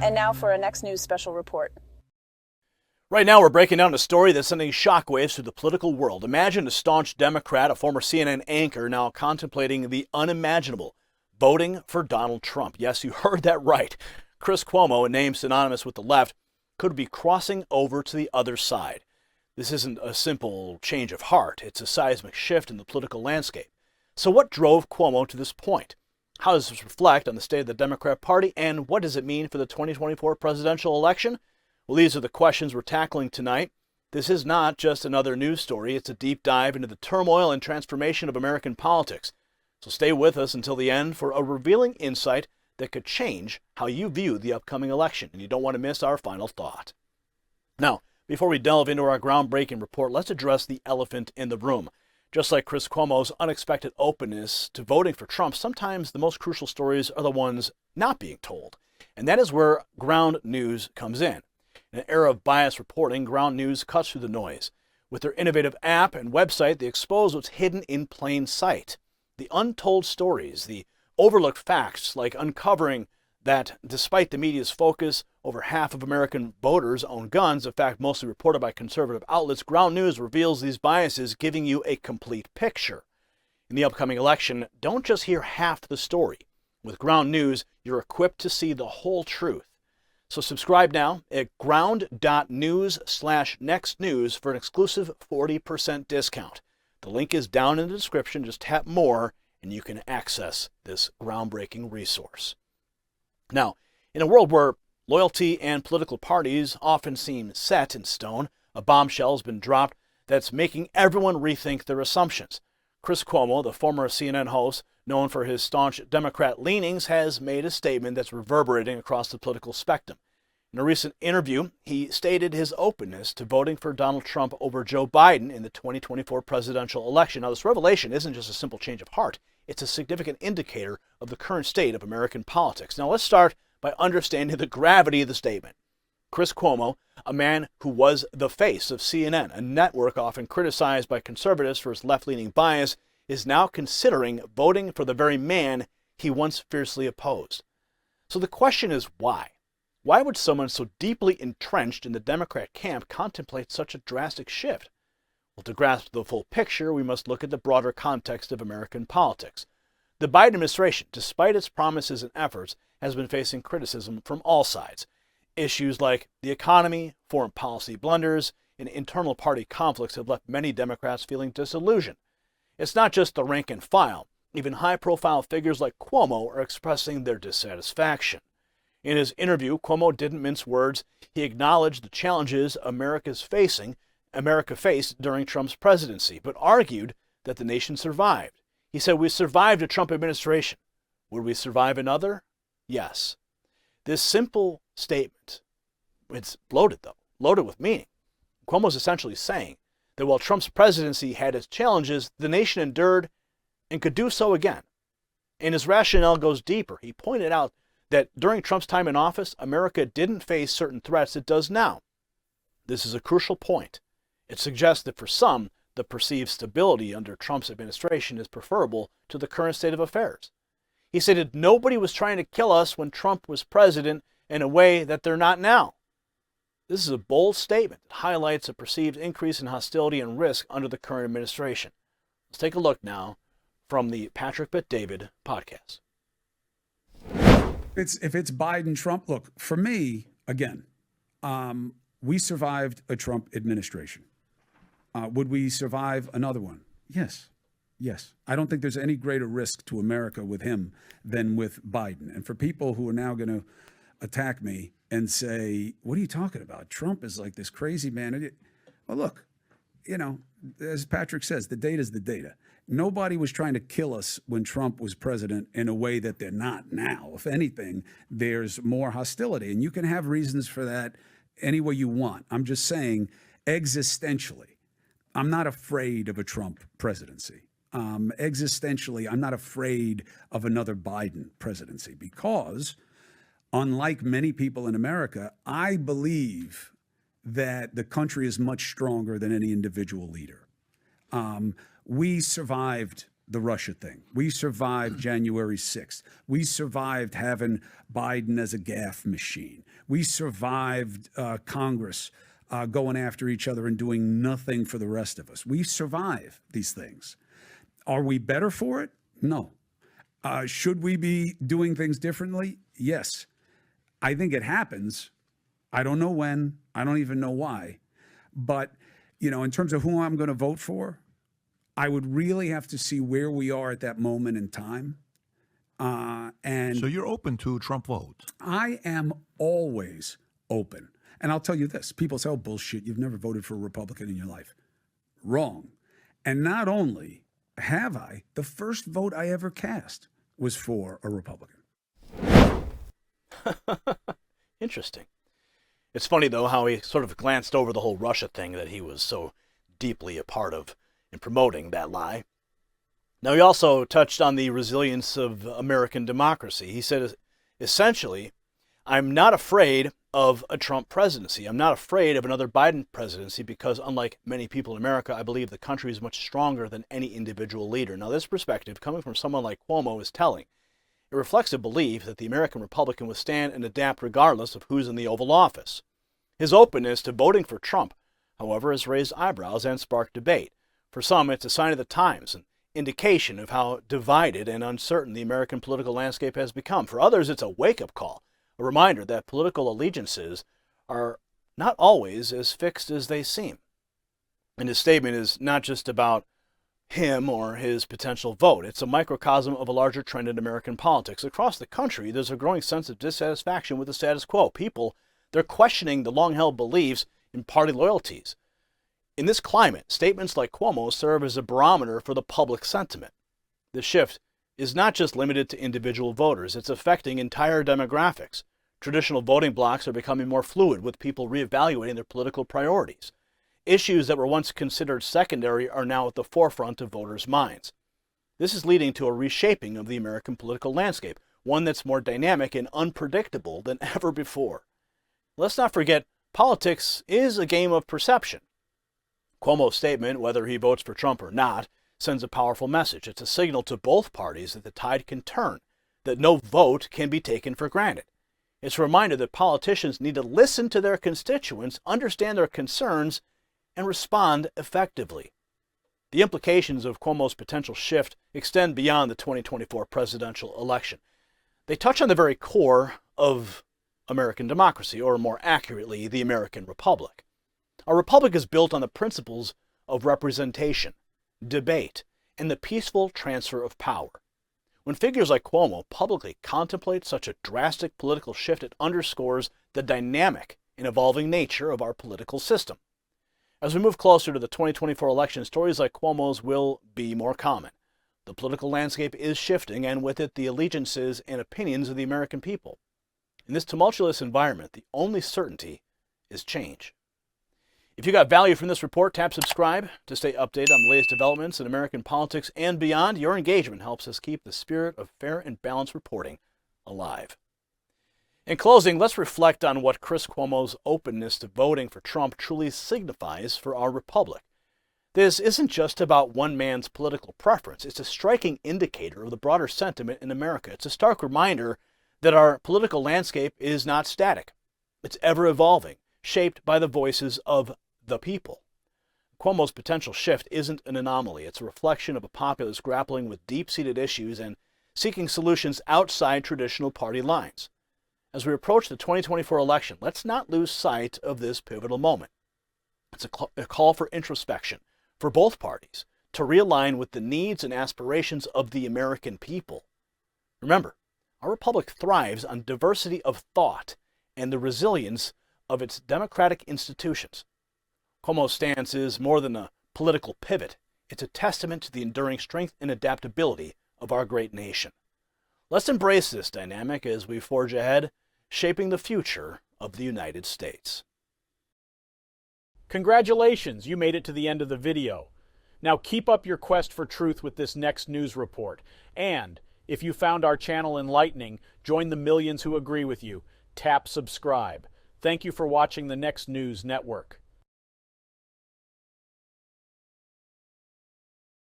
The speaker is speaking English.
And now for our next news special report. Right now, we're breaking down a story that's sending shockwaves through the political world. Imagine a staunch Democrat, a former CNN anchor, now contemplating the unimaginable, voting for Donald Trump. Yes, you heard that right. Chris Cuomo, a name synonymous with the left, could be crossing over to the other side. This isn't a simple change of heart. It's a seismic shift in the political landscape. So what drove Cuomo to this point? How does this reflect on the state of the Democrat Party, and what does it mean for the 2024 presidential election? Well, these are the questions we're tackling tonight. This is not just another news story. It's a deep dive into the turmoil and transformation of American politics. So stay with us until the end for a revealing insight that could change how you view the upcoming election, and you don't want to miss our final thought. Now, before we delve into our groundbreaking report, let's address the elephant in the room. Just like Chris Cuomo's unexpected openness to voting for Trump, sometimes the most crucial stories are the ones not being told. And that is where ground news comes in. In an era of biased reporting, ground news cuts through the noise. With their innovative app and website, they expose what's hidden in plain sight. The untold stories, the overlooked facts, like uncovering that despite the media's focus, over half of American voters own guns, a fact mostly reported by conservative outlets, ground news reveals these biases, giving you a complete picture. In the upcoming election, don't just hear half the story. With ground news, you're equipped to see the whole truth. So subscribe now at ground.news/nextnews for an exclusive 40% discount. The link is down in the description. Just tap more and you can access this groundbreaking resource. Now, in a world where loyalty and political parties often seem set in stone, a bombshell has been dropped that's making everyone rethink their assumptions. Chris Cuomo, the former CNN host, known for his staunch Democrat leanings, has made a statement that's reverberating across the political spectrum. In a recent interview, he stated his openness to voting for Donald Trump over Joe Biden in the 2024 presidential election. Now, this revelation isn't just a simple change of heart. It's a significant indicator of the current state of American politics. Now, let's start by understanding the gravity of the statement. Chris Cuomo, a man who was the face of CNN, a network often criticized by conservatives for its left-leaning bias, is now considering voting for the very man he once fiercely opposed. So the question is why? Why would someone so deeply entrenched in the Democrat camp contemplate such a drastic shift? Well, to grasp the full picture, we must look at the broader context of American politics. The Biden administration, despite its promises and efforts, has been facing criticism from all sides. Issues like the economy, foreign policy blunders, and internal party conflicts have left many Democrats feeling disillusioned. It's not just the rank and file. Even high-profile figures like Cuomo are expressing their dissatisfaction. In his interview, Cuomo didn't mince words. He acknowledged the challenges America faced during Trump's presidency, but argued that the nation survived. He said, "We survived a Trump administration. Would we survive another? Yes." This simple statement, it's loaded though, loaded with meaning. Cuomo's essentially saying that while Trump's presidency had its challenges, the nation endured and could do so again. And his rationale goes deeper. He pointed out that during Trump's time in office, America didn't face certain threats it does now. This is a crucial point. It suggests that for some, the perceived stability under Trump's administration is preferable to the current state of affairs. He stated nobody was trying to kill us when Trump was president in a way that they're not now. This is a bold statement that highlights a perceived increase in hostility and risk under the current administration. Let's take a look now from the Patrick Bet-David podcast. If it's Biden, Trump, look, for me, again, we survived a Trump administration. Would we survive another one? Yes. Yes. I don't think there's any greater risk to America with him than with Biden. And for people who are now going to attack me and say, what are you talking about? Trump is like this crazy man. Well, look, as Patrick says, the data is the data. Nobody was trying to kill us when Trump was president in a way that they're not now. If anything, there's more hostility. And you can have reasons for that any way you want. I'm just saying, existentially, I'm not afraid of a Trump presidency. Existentially, I'm not afraid of another Biden presidency because, unlike many people in America, I believe that the country is much stronger than any individual leader. We survived the Russia thing. We survived January 6th. We survived having Biden as a gaffe machine. We survived Congress going after each other and doing nothing for the rest of us. We survive these things. Are we better for it? No. Should we be doing things differently? Yes. I think it happens. I don't know when. I don't even know why. But, you know, in terms of who I'm going to vote for, I would really have to see where we are at that moment in time. And so you're open to Trump vote? I am always open. And I'll tell you this. People say, oh, bullshit, you've never voted for a Republican in your life. Wrong. And not only have I, the first vote I ever cast was for a Republican. Interesting. It's funny, though, how he sort of glanced over the whole Russia thing that he was so deeply a part of in promoting that lie. Now, he also touched on the resilience of American democracy. He said, essentially, I'm not afraid of a Trump presidency. I'm not afraid of another Biden presidency because, unlike many people in America, I believe the country is much stronger than any individual leader. Now, this perspective, coming from someone like Cuomo, is telling. It reflects a belief that the American Republic can withstand and adapt regardless of who's in the Oval Office. His openness to voting for Trump, however, has raised eyebrows and sparked debate. For some, it's a sign of the times, an indication of how divided and uncertain the American political landscape has become. For others, it's a wake-up call, a reminder that political allegiances are not always as fixed as they seem. And his statement is not just about him or his potential vote. It's a microcosm of a larger trend in American politics. Across the country, there's a growing sense of dissatisfaction with the status quo. People, they're questioning the long-held beliefs in party loyalties. In this climate, statements like Cuomo serve as a barometer for the public sentiment. The shift is not just limited to individual voters. It's affecting entire demographics. Traditional voting blocs are becoming more fluid, with people reevaluating their political priorities. Issues that were once considered secondary are now at the forefront of voters' minds. This is leading to a reshaping of the American political landscape, one that's more dynamic and unpredictable than ever before. Let's not forget, politics is a game of perception. Cuomo's statement, whether he votes for Trump or not, sends a powerful message. It's a signal to both parties that the tide can turn, that no vote can be taken for granted. It's a reminder that politicians need to listen to their constituents, understand their concerns, and respond effectively. The implications of Cuomo's potential shift extend beyond the 2024 presidential election. They touch on the very core of American democracy, or more accurately, the American Republic. Our republic is built on the principles of representation, debate, and the peaceful transfer of power. When figures like Cuomo publicly contemplate such a drastic political shift, it underscores the dynamic and evolving nature of our political system. As we move closer to the 2024 election, stories like Cuomo's will be more common. The political landscape is shifting, and with it, the allegiances and opinions of the American people. In this tumultuous environment, the only certainty is change. If you got value from this report, tap subscribe to stay updated on the latest developments in American politics and beyond. Your engagement helps us keep the spirit of fair and balanced reporting alive. In closing, let's reflect on what Chris Cuomo's openness to voting for Trump truly signifies for our republic. This isn't just about one man's political preference. It's a striking indicator of the broader sentiment in America. It's a stark reminder that our political landscape is not static. It's ever-evolving, shaped by the voices of the people. Cuomo's potential shift isn't an anomaly. It's a reflection of a populace grappling with deep-seated issues and seeking solutions outside traditional party lines. As we approach the 2024 election, let's not lose sight of this pivotal moment. It's a call for introspection for both parties to realign with the needs and aspirations of the American people. Remember, our republic thrives on diversity of thought and the resilience of its democratic institutions. Cuomo's stance is more than a political pivot. It's a testament to the enduring strength and adaptability of our great nation. Let's embrace this dynamic as we forge ahead, shaping the future of the United States. Congratulations, you made it to the end of the video. Now keep up your quest for truth with this next news report. And if you found our channel enlightening, join the millions who agree with you. Tap subscribe. Thank you for watching the Next News Network.